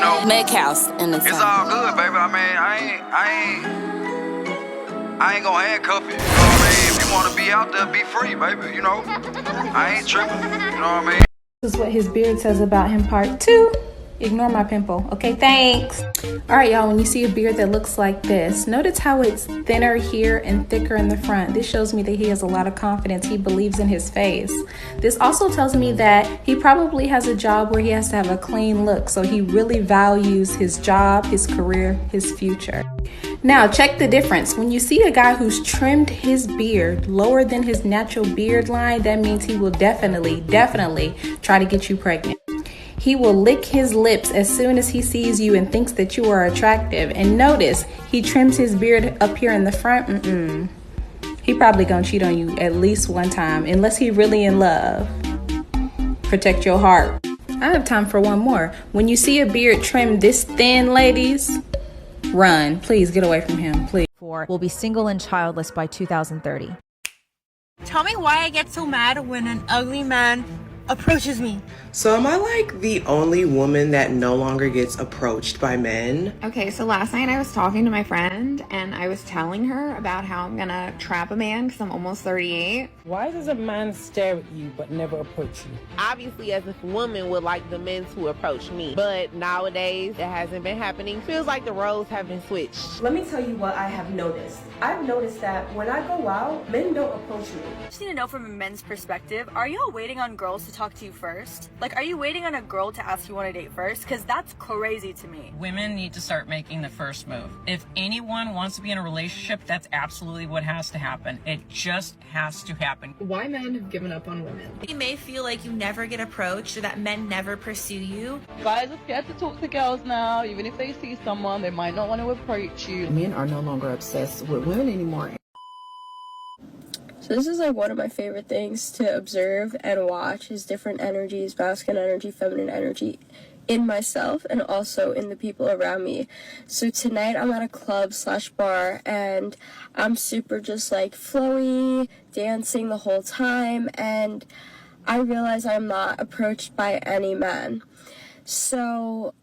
know, Meg House in the it's all good, baby. I mean, I ain't gonna handcuff you. You know what I mean? If you wanna be out there, be free, baby. You know, I ain't tripping. You know what I mean? This is what his beard says about him, part 2. Ignore my pimple. Okay, thanks. All right, y'all, when you see a beard that looks like this, notice how it's thinner here and thicker in the front. This shows me that he has a lot of confidence. He believes in his face. This also tells me that he probably has a job where he has to have a clean look. So he really values his job, his career, his future. Now, check the difference. When you see a guy who's trimmed his beard lower than his natural beard line, that means he will definitely try to get you pregnant. He will lick his lips as soon as he sees you and thinks that you are attractive. And notice, he trims his beard up here in the front. He probably gonna cheat on you at least one time, unless he really in love. Protect your heart. I have time for one more. When you see a beard trimmed this thin, ladies, run. Please get away from him, please. Will be single and childless by 2030. Tell me why I get so mad when an ugly man approaches me. So am I like the only woman that no longer gets approached by men? Okay, so last night I was talking to my friend and I was telling her about how I'm gonna trap a man because I'm almost 38. Why does a man stare at you but never approach you? Obviously, as if women would like the men to approach me, but nowadays it hasn't been happening. Feels like the roles have been switched. Let me tell you what I have noticed. I've noticed that when I go out, men don't approach me. I just need to know from a men's perspective, are y'all waiting on girls to talk to you first? Like, are you waiting on a girl to ask you on a date first? Because that's crazy to me. Women need to start making the first move. If anyone wants to be in a relationship, that's absolutely what has to happen. It just has to happen. Why men have given up on women? You may feel like you never get approached or that men never pursue you. Guys are scared to talk to girls now. Even if they see someone, they might not want to approach you. Men are no longer obsessed with women anymore. So this is like one of my favorite things to observe and watch is different energies, masculine energy, feminine energy in myself and also in the people around me. So tonight I'm at a club/bar and I'm super just like flowy, dancing the whole time, and I realize I'm not approached by any man. So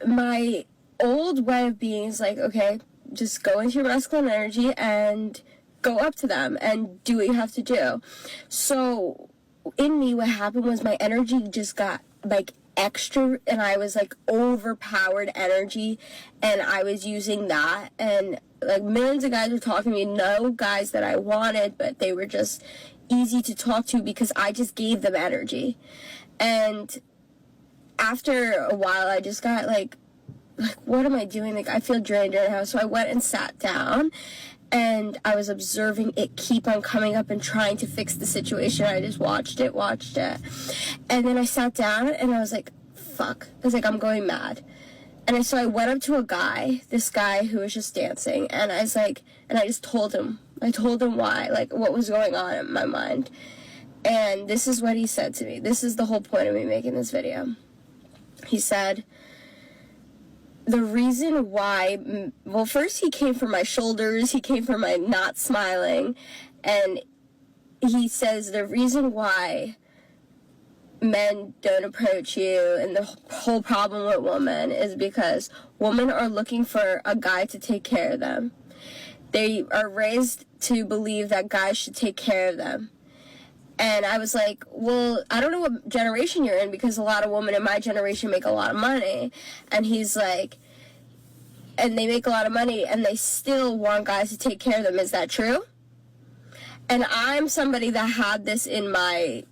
my old way of being is like, okay, just go into your masculine energy and go up to them and do what you have to do. So in me, what happened was my energy just got like extra, and I was like overpowered energy, and I was using that, and like millions of guys were talking to me, no guys that I wanted, but they were just easy to talk to because I just gave them energy. And after a while, I just got like what am I doing? Like I feel drained right now. So I went and sat down and I was observing it keep on coming up and trying to fix the situation. I just watched it. And then I sat down and I was like, fuck. I was like, I'm going mad. And so I went up to this guy who was just dancing, and I was like, and I just told him. I told him why, like what was going on in my mind. And this is what he said to me. This is the whole point of me making this video. He said, the reason why, well, first he came for my shoulders, he came for my not smiling, and he says the reason why men don't approach you and the whole problem with women is because women are looking for a guy to take care of them. They are raised to believe that guys should take care of them. And I was like, well, I don't know what generation you're in because a lot of women in my generation make a lot of money. And he's like, and they make a lot of money and they still want guys to take care of them. Is that true? And I'm somebody that had this in my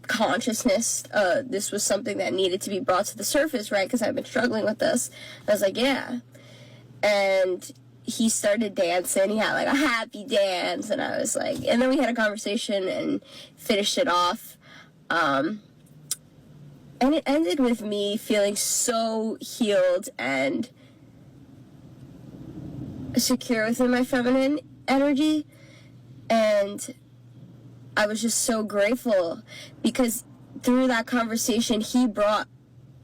consciousness. This was something that needed to be brought to the surface, right? Because I've been struggling with this. I was like, yeah. And he started dancing. He had like a happy dance, and I was like, and then we had a conversation and finished it off. And it ended with me feeling so healed and secure within my feminine energy. And I was just so grateful because through that conversation, he brought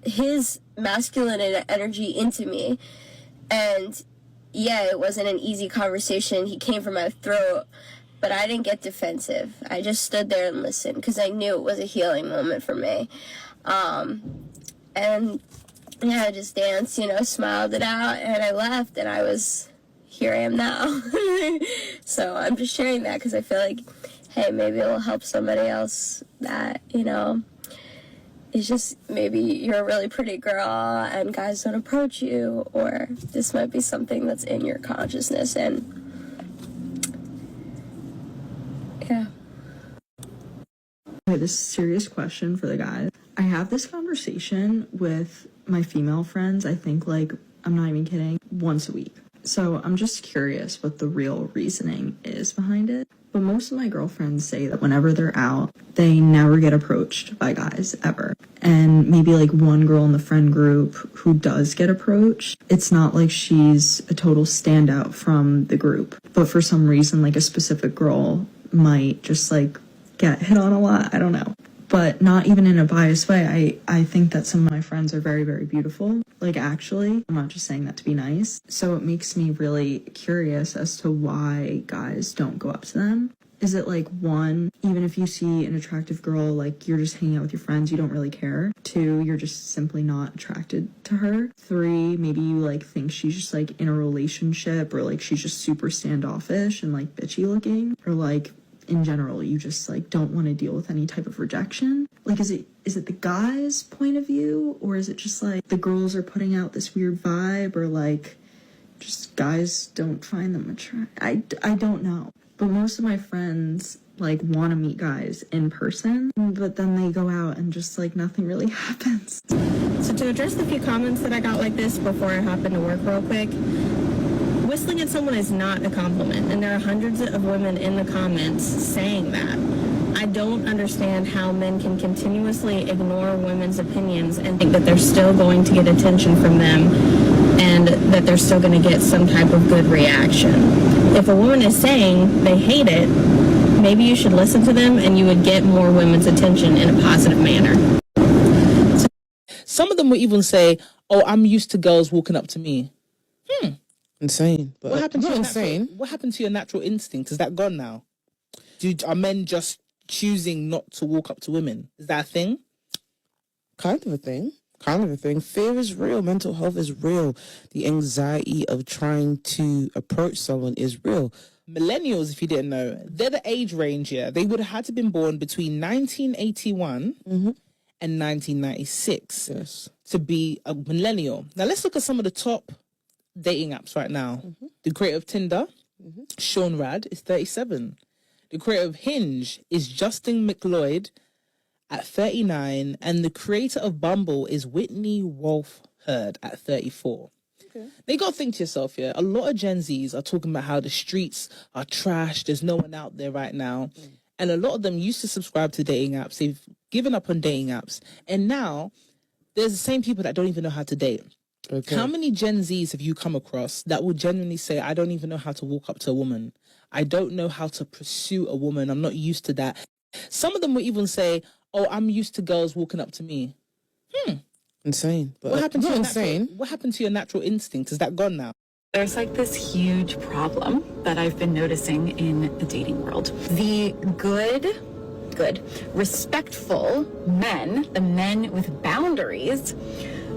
his masculine energy into me. And yeah, it wasn't an easy conversation. He came for my throat, but I didn't get defensive. I just stood there and listened because I knew it was a healing moment for me. And yeah, I just danced, you know, smiled it out, and I left, and here I am now. So I'm just sharing that because I feel like, hey, maybe it'll help somebody else that, you know, it's just maybe you're a really pretty girl and guys don't approach you, or this might be something that's in your consciousness, and yeah. Okay, this is a serious question for the guys. I have this conversation with my female friends, I think, like, I'm not even kidding, once a week. So I'm just curious what the real reasoning is behind it. But most of my girlfriends say that whenever they're out, they never get approached by guys, ever. And maybe like one girl in the friend group who does get approached, it's not like she's a total standout from the group. But for some reason, like a specific girl might just like get hit on a lot. I don't know. But not even in a biased way. I think that some of my friends are very, very beautiful. Like, actually, I'm not just saying that to be nice. So it makes me really curious as to why guys don't go up to them. Is it like, one, even if you see an attractive girl, like you're just hanging out with your friends, you don't really care. Two, you're just simply not attracted to her. Three, maybe you like think she's just like in a relationship, or like she's just super standoffish and like bitchy looking, or like in general, you just like don't want to deal with any type of rejection. Like, is it the guy's point of view, or is it just like the girls are putting out this weird vibe, or like just guys don't find them attractive? I don't know. But most of my friends like want to meet guys in person, but then they go out and just like nothing really happens. So to address the few comments that I got like this before I hop into work real quick, whistling at someone is not a compliment, and there are hundreds of women in the comments saying that. I don't understand how men can continuously ignore women's opinions and think that they're still going to get attention from them and that they're still going to get some type of good reaction. If a woman is saying they hate it, maybe you should listen to them and you would get more women's attention in a positive manner. Some of them will even say, oh, I'm used to girls walking up to me. Insane. But what happened to insane? What happened to your natural instinct? Is that gone now? Are men just choosing not to walk up to women? Is that a thing? Kind of a thing. Fear is real. Mental health is real. The anxiety of trying to approach someone is real. Millennials, if you didn't know, they're the age range here. They would have had to have been born between 1981 and 1996 to be a millennial. Now let's look at some of the top dating apps right now. The creator of Tinder, Sean Rad, is 37. The creator of Hinge is Justin McLeod at 39. And the creator of Bumble is Whitney Wolf Hurd at 34. Okay. Now you got to think to yourself here, a lot of Gen Zs are talking about how the streets are trash, there's no one out there right now. And a lot of them used to subscribe to dating apps. They've given up on dating apps. And now there's the same people that don't even know how to date. Okay. How many Gen Zs have you come across that will genuinely say, I don't even know how to walk up to a woman. I don't know how to pursue a woman. I'm not used to that. Some of them will even say, oh, I'm used to girls walking up to me. Insane. But what happened to your natural instinct? Is that gone now? There's like this huge problem that I've been noticing in the dating world. The good, respectful men, the men with boundaries,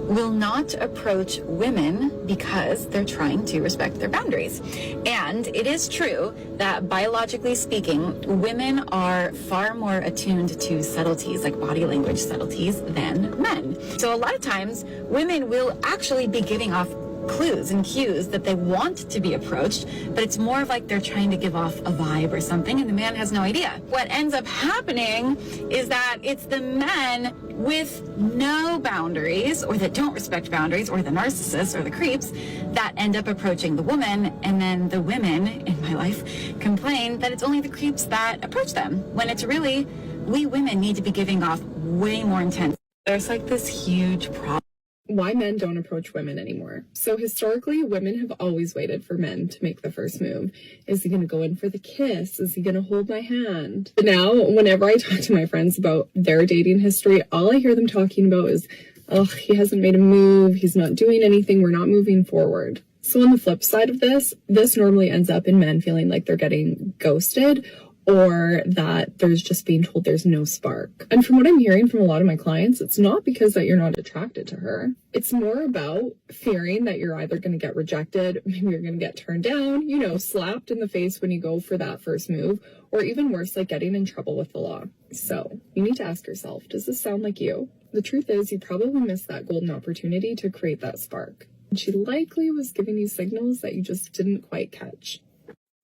will not approach women because they're trying to respect their boundaries. And it is true that biologically speaking, women are far more attuned to subtleties, like body language subtleties, than men. So a lot of times, women will actually be giving off clues and cues that they want to be approached, but it's more of like they're trying to give off a vibe or something, and the man has no idea. What ends up happening is that it's the men with no boundaries, or that don't respect boundaries, or the narcissists or the creeps, that end up approaching the woman, and then the women in my life complain that it's only the creeps that approach them, when it's really, we women need to be giving off way more intense. There's like this huge problem. Why men don't approach women anymore. So historically, women have always waited for men to make the first move. Is he going to go in for the kiss? Is he going to hold my hand? But now, whenever I talk to my friends about their dating history, all I hear them talking about is, oh, he hasn't made a move. He's not doing anything. We're not moving forward. So on the flip side of this normally ends up in men feeling like they're getting ghosted, or that there's just being told there's no spark. And from what I'm hearing from a lot of my clients, it's not because that you're not attracted to her. It's more about fearing that you're either going to get rejected, maybe you're going to get turned down, you know, slapped in the face when you go for that first move, or even worse, like getting in trouble with the law. So you need to ask yourself, does this sound like you? The truth is, you probably missed that golden opportunity to create that spark. And she likely was giving you signals that you just didn't quite catch.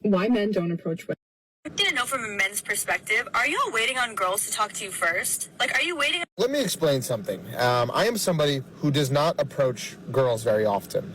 Why men don't approach women. I need to know from a men's perspective, are you all waiting on girls to talk to you first? Like, are you waiting? Let me explain something. I am somebody who does not approach girls very often,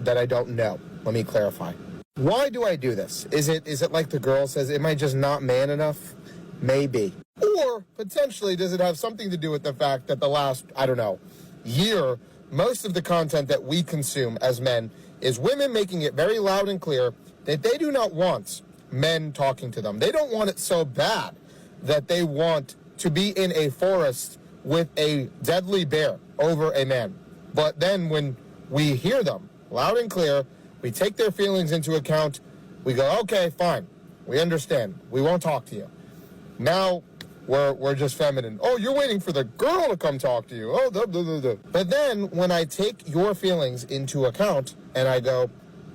that I don't know. Let me clarify. Why do I do this? Is it like the girl says, am I just not man enough? Maybe. Or potentially, does it have something to do with the fact that the last, I don't know, year, most of the content that we consume as men is women making it very loud and clear that they do not want men talking to them. They don't want it so bad that they want to be in a forest with a deadly bear over a man. But then when we hear them loud and clear, we take their feelings into account, we go, okay, fine, we understand, we won't talk to you. Now we're just feminine. Oh, you're waiting for the girl to come talk to you. Oh, blah, blah, blah, blah. But then when I take your feelings into account and I go,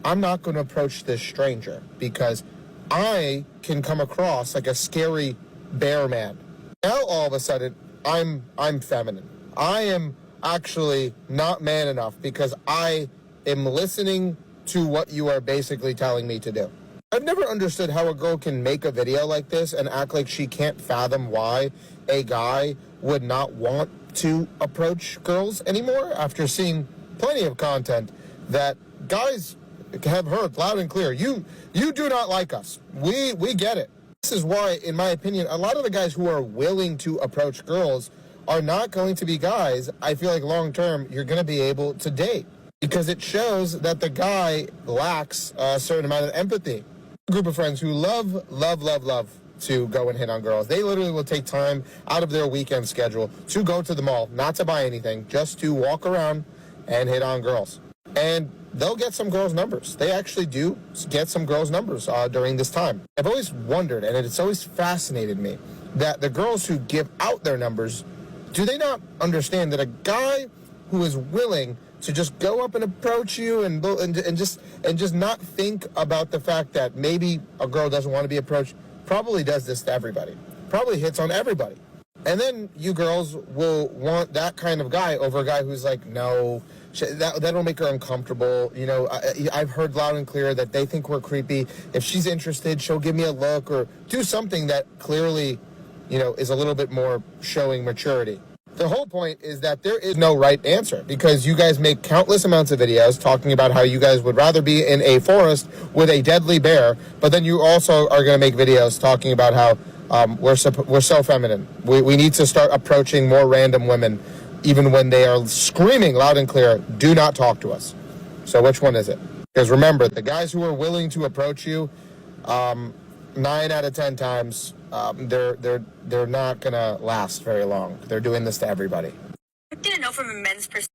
I'm not going to approach this stranger because I can come across like a scary bear man. Now all of a sudden, I'm feminine. I am actually not man enough because I am listening to what you are basically telling me to do. I've never understood how a girl can make a video like this and act like she can't fathom why a guy would not want to approach girls anymore after seeing plenty of content that guys have heard loud and clear. You do not like us. We get it. This is why, in my opinion, a lot of the guys who are willing to approach girls are not going to be guys I feel like long term you're going to be able to date, because it shows that the guy lacks a certain amount of empathy. A group of friends who love to go and hit on girls. They literally will take time out of their weekend schedule to go to the mall, not to buy anything, just to walk around and hit on girls. And they'll get some girls' numbers. They actually do get some girls' numbers during this time. I've always wondered, and it's always fascinated me, that the girls who give out their numbers, do they not understand that a guy who is willing to just go up and approach you and just not think about the fact that maybe a girl doesn't want to be approached, probably does this to everybody, probably hits on everybody. And then you girls will want that kind of guy over a guy who's like, no, that'll make her uncomfortable. You know, I've heard loud and clear that they think we're creepy. If she's interested, she'll give me a look or do something that clearly, you know, is a little bit more showing maturity. The whole point is that there is no right answer, because you guys make countless amounts of videos talking about how you guys would rather be in a forest with a deadly bear, but then you also are going to make videos talking about how we're so feminine. We need to start approaching more random women, even when they are screaming loud and clear, do not talk to us. So which one is it? Because remember, the guys who are willing to approach you, 9 out of 10 times, they're not gonna last very long. They're doing this to everybody. I need to know from a men's perspective.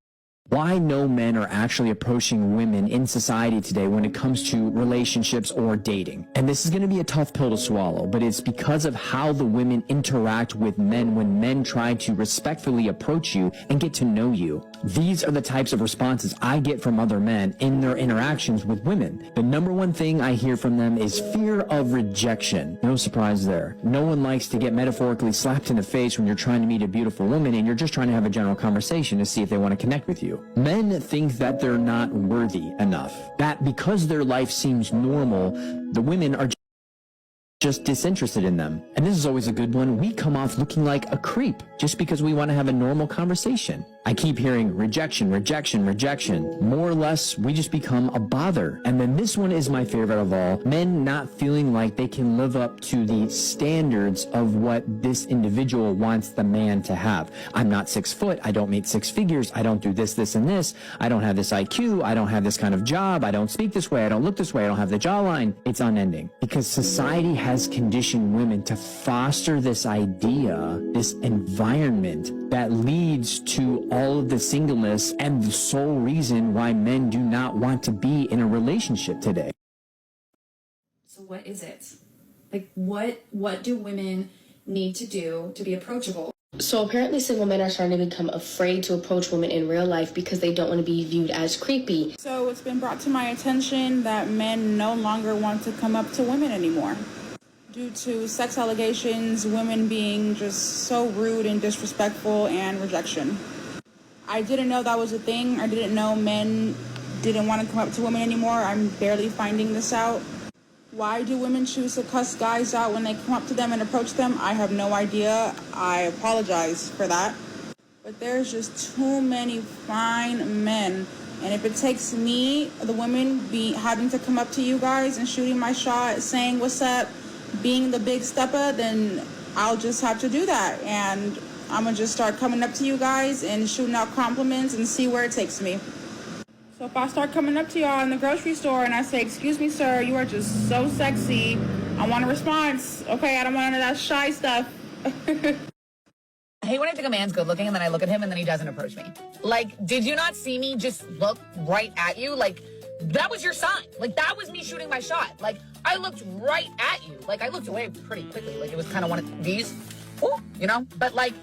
Why no men are actually approaching women in society today when it comes to relationships or dating. And this is going to be a tough pill to swallow, but it's because of how the women interact with men when men try to respectfully approach you and get to know you. These are the types of responses I get from other men in their interactions with women. The number one thing I hear from them is fear of rejection. No surprise there. No one likes to get metaphorically slapped in the face when you're trying to meet a beautiful woman and you're just trying to have a general conversation to see if they want to connect with you. Men think that they're not worthy enough, that because their life seems normal, the women are just disinterested in them. And this is always a good one. We come off looking like a creep just because we want to have a normal conversation. I keep hearing rejection, rejection, rejection. More or less, we just become a bother. And then this one is my favorite of all. Men not feeling like they can live up to the standards of what this individual wants the man to have. I'm not 6 foot. I don't make 6 figures. I don't do this, this, and this. I don't have this IQ. I don't have this kind of job. I don't speak this way. I don't look this way. I don't have the jawline. It's unending. Because society has conditioned women to foster this idea, this environment that leads to all of the singleness and the sole reason why men do not want to be in a relationship today. So what is it? Like, what do women need to do to be approachable? So apparently single men are starting to become afraid to approach women in real life because they don't want to be viewed as creepy. So it's been brought to my attention that men no longer want to come up to women anymore. Due to sex allegations, women being just so rude and disrespectful, and rejection. I didn't know that was a thing. I didn't know men didn't want to come up to women anymore. I'm barely finding this out. Why do women choose to cuss guys out when they come up to them and approach them? I have no idea. I apologize for that. But there's just too many fine men. And if it takes me, the women, having to come up to you guys and shooting my shot, saying what's up, being the big stepper, then I'll just have to do that. And I'm going to just start coming up to you guys and shooting out compliments and see where it takes me. So if I start coming up to y'all in the grocery store and I say, excuse me, sir, you are just so sexy, I want a response. Okay, I don't want none of that shy stuff. I hate when I think a man's good looking and then I look at him and then he doesn't approach me. Like, did you not see me just look right at you? Like, that was your sign. Like, that was me shooting my shot. Like, I looked right at you. Like, I looked away pretty quickly. Like, it was kind of one of these, you know? But, like,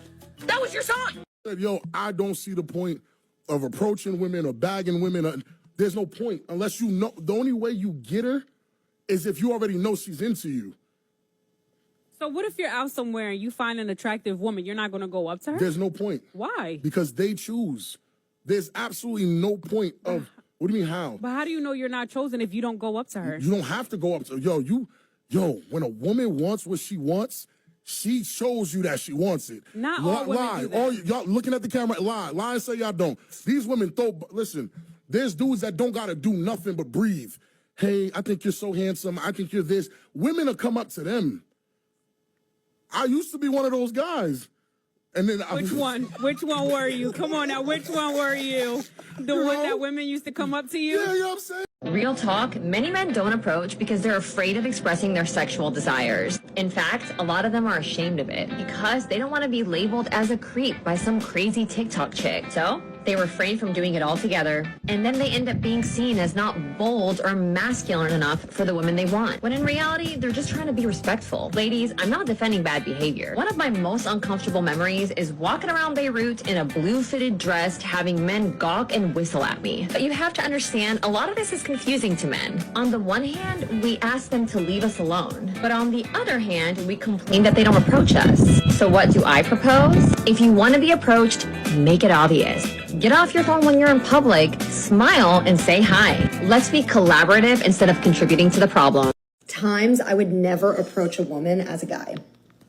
that was your sign. Yo, I don't see the point of approaching women or bagging women. There's no point unless you know. The only way you get her is if you already know she's into you. So what if you're out somewhere and you find an attractive woman? You're not going to go up to her? There's no point. Why? Because they choose. There's absolutely no point of, what do you mean how? But how do you know you're not chosen if you don't go up to her? You don't have to go up to her. When a woman wants what she wants, she shows you that she wants it. Not all women do that. All y'all looking at the camera, lie and say y'all don't. These women listen, there's dudes that don't gotta do nothing but breathe. Hey, I think you're so handsome. I think you're this. Women will come up to them. I used to be one of those guys. And then Which one? Which one were you? Come on now, which one were you? The one that women used to come up to you? Yeah, you know what I'm saying? Real talk, many men don't approach because they're afraid of expressing their sexual desires. In fact, a lot of them are ashamed of it because they don't want to be labeled as a creep by some crazy TikTok chick. So they refrain from doing it altogether, and then they end up being seen as not bold or masculine enough for the women they want, when in reality, they're just trying to be respectful. Ladies, I'm not defending bad behavior. One of my most uncomfortable memories is walking around Beirut in a blue fitted dress, having men gawk and whistle at me. But you have to understand, a lot of this is confusing to men. On the one hand, we ask them to leave us alone, but on the other hand, we complain that they don't approach us. So what do I propose? If you want to be approached, make it obvious. Get off your phone when you're in public, smile, and say hi. Let's be collaborative instead of contributing to the problem. Times I would never approach a woman as a guy.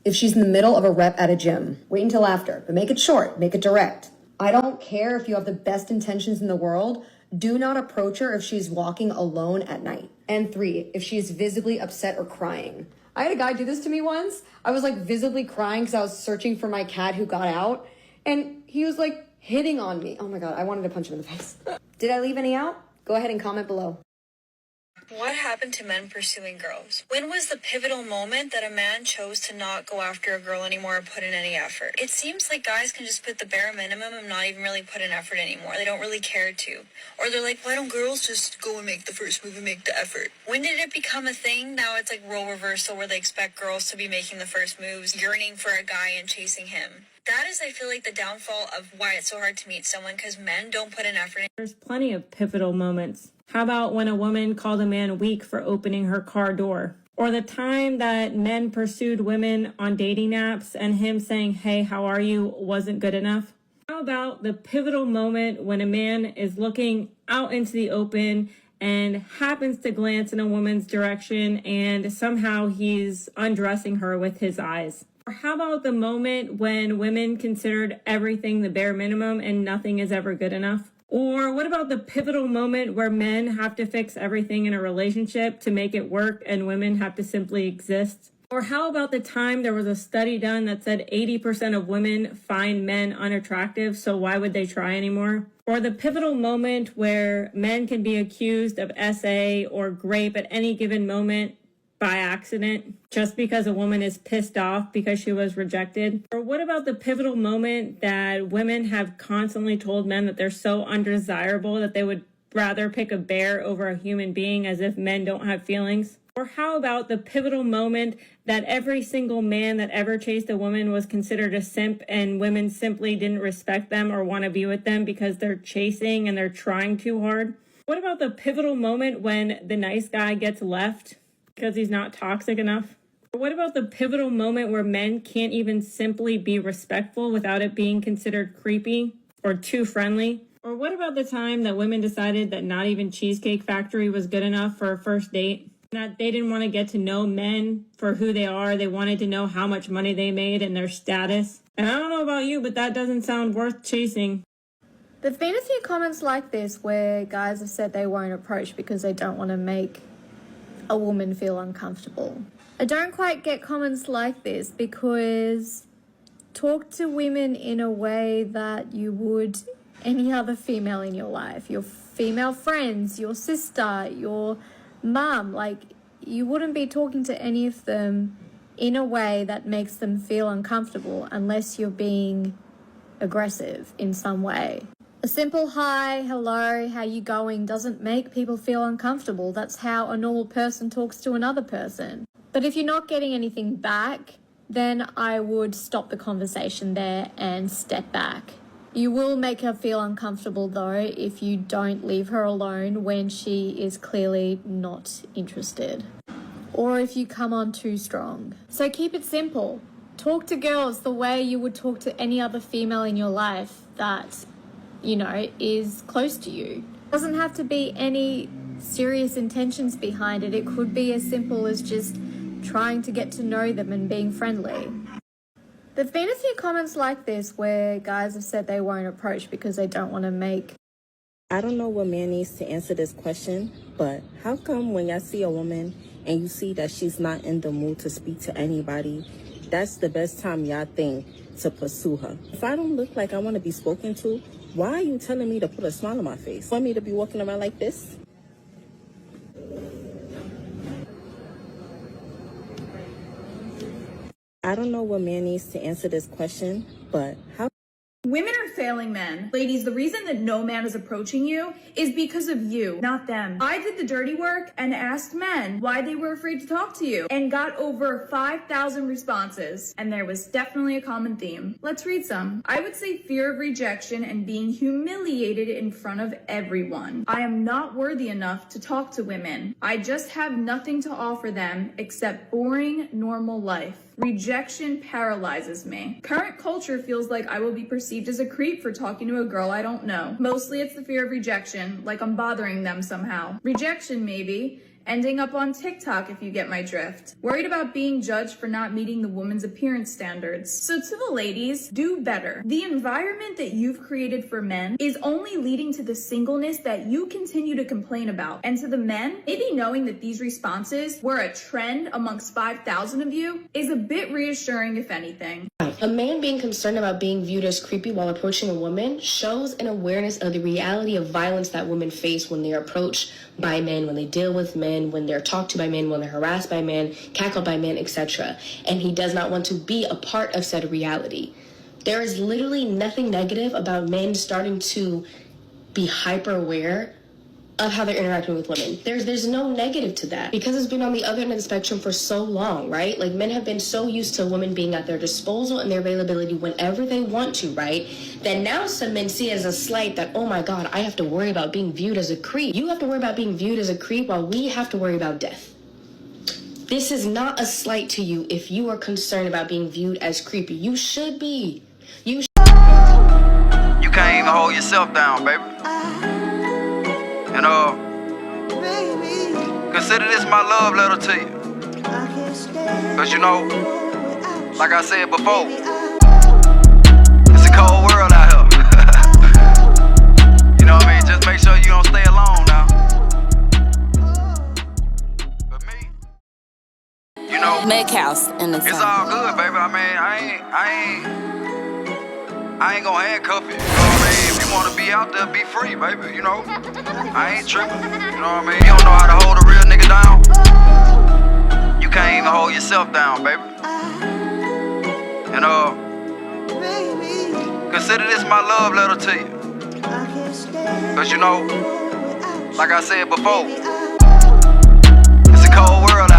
If she's in the middle of a rep at a gym, wait until after, but make it short, make it direct. I don't care if you have the best intentions in the world, do not approach her if she's walking alone at night. And 3, if she is visibly upset or crying. I had a guy do this to me once. I was like visibly crying because I was searching for my cat who got out, and he was like hitting on me. Oh my God, I wanted to punch him in the face. Did I leave any out? Go ahead and comment below. What happened to men pursuing girls? When was the pivotal moment that a man chose to not go after a girl anymore or put in any effort? It seems like guys can just put the bare minimum and not even really put in effort anymore. They don't really care to. Or they're like, why don't girls just go and make the first move and make the effort? When did it become a thing? Now it's like role reversal where they expect girls to be making the first moves, yearning for a guy and chasing him. That is, I feel like, the downfall of why it's so hard to meet someone, because men don't put in effort. There's plenty of pivotal moments. How about when a woman called a man weak for opening her car door? Or the time that men pursued women on dating apps and him saying, hey, how are you, wasn't good enough? How about the pivotal moment when a man is looking out into the open and happens to glance in a woman's direction and somehow he's undressing her with his eyes? Or how about the moment when women considered everything the bare minimum and nothing is ever good enough? Or what about the pivotal moment where men have to fix everything in a relationship to make it work and women have to simply exist? Or how about the time there was a study done that said 80% of women find men unattractive, so why would they try anymore? Or the pivotal moment where men can be accused of SA or grape at any given moment by accident, just because a woman is pissed off because she was rejected? Or what about the pivotal moment that women have constantly told men that they're so undesirable that they would rather pick a bear over a human being, as if men don't have feelings? Or how about the pivotal moment that every single man that ever chased a woman was considered a simp and women simply didn't respect them or want to be with them because they're chasing and they're trying too hard? What about the pivotal moment when the nice guy gets left because he's not toxic enough? Or what about the pivotal moment where men can't even simply be respectful without it being considered creepy or too friendly? Or what about the time that women decided that not even Cheesecake Factory was good enough for a first date? That they didn't want to get to know men for who they are. They wanted to know how much money they made and their status. And I don't know about you, but that doesn't sound worth chasing. There've been a few comments like this where guys have said they won't approach because they don't want to make a woman feel uncomfortable. I don't quite get comments like this because talk to women in a way that you would any other female in your life. Your female friends, your sister, your mum. Like, you wouldn't be talking to any of them in a way that makes them feel uncomfortable unless you're being aggressive in some way. A simple hi, hello, how you going doesn't make people feel uncomfortable. That's how a normal person talks to another person. But if you're not getting anything back, then I would stop the conversation there and step back. You will make her feel uncomfortable though if you don't leave her alone when she is clearly not interested. Or if you come on too strong. So keep it simple. Talk to girls the way you would talk to any other female in your life that, you know, is close to you. Doesn't have to be any serious intentions behind it. It could be as simple as just trying to get to know them and being friendly. There've been a few comments like this where guys have said they won't approach because they don't want to make... I don't know what man needs to answer this question, but how come when y'all see a woman and you see that she's not in the mood to speak to anybody, that's the best time y'all think to pursue her? If I don't look like I want to be spoken to, why are you telling me to put a smile on my face? Want me to be walking around like this? I don't know what man needs to answer this question, but how... Women are failing men. Ladies, the reason that no man is approaching you is because of you, not them. I did the dirty work and asked men why they were afraid to talk to you and got over 5,000 responses. And there was definitely a common theme. Let's read some. I would say fear of rejection and being humiliated in front of everyone. I am not worthy enough to talk to women. I just have nothing to offer them except boring, normal life. Rejection paralyzes me. Current culture feels like I will be perceived as a creep for talking to a girl I don't know. Mostly it's the fear of rejection, like I'm bothering them somehow. Rejection, maybe. Ending up on TikTok, if you get my drift. Worried about being judged for not meeting the woman's appearance standards. So to the ladies, do better. The environment that you've created for men is only leading to the singleness that you continue to complain about. And to the men, maybe knowing that these responses were a trend amongst 5,000 of you is a bit reassuring, if anything. A man being concerned about being viewed as creepy while approaching a woman shows an awareness of the reality of violence that women face when they are approached by men, when they deal with men, when they're talked to by men, when they're harassed by men, cackled by men, etc. And he does not want to be a part of said reality. There is literally nothing negative about men starting to be hyper aware of how they're interacting with women. There's no negative to that because it's been on the other end of the spectrum for so long, right? Like, men have been so used to women being at their disposal and their availability whenever they want to, right? That now some men see it as a slight that, oh my God, I have to worry about being viewed as a creep. You have to worry about being viewed as a creep while we have to worry about death. This is not a slight to you if you are concerned about being viewed as creepy. You should be. You can't even hold yourself down, baby. And consider this my love letter to you. Cause you know, like I said before, it's a cold world out here. You know what I mean? Just make sure you don't stay alone now. But me, you know, Make house in the it's all good, baby. I mean, I ain't gonna handcuff you. You know what I mean? If you wanna be out there, be free, baby. You know, I ain't tripping. You know what I mean? You don't know how to hold a real nigga down. You can't even hold yourself down, baby. And consider this my love letter to you. Cause you know, like I said before, it's a cold world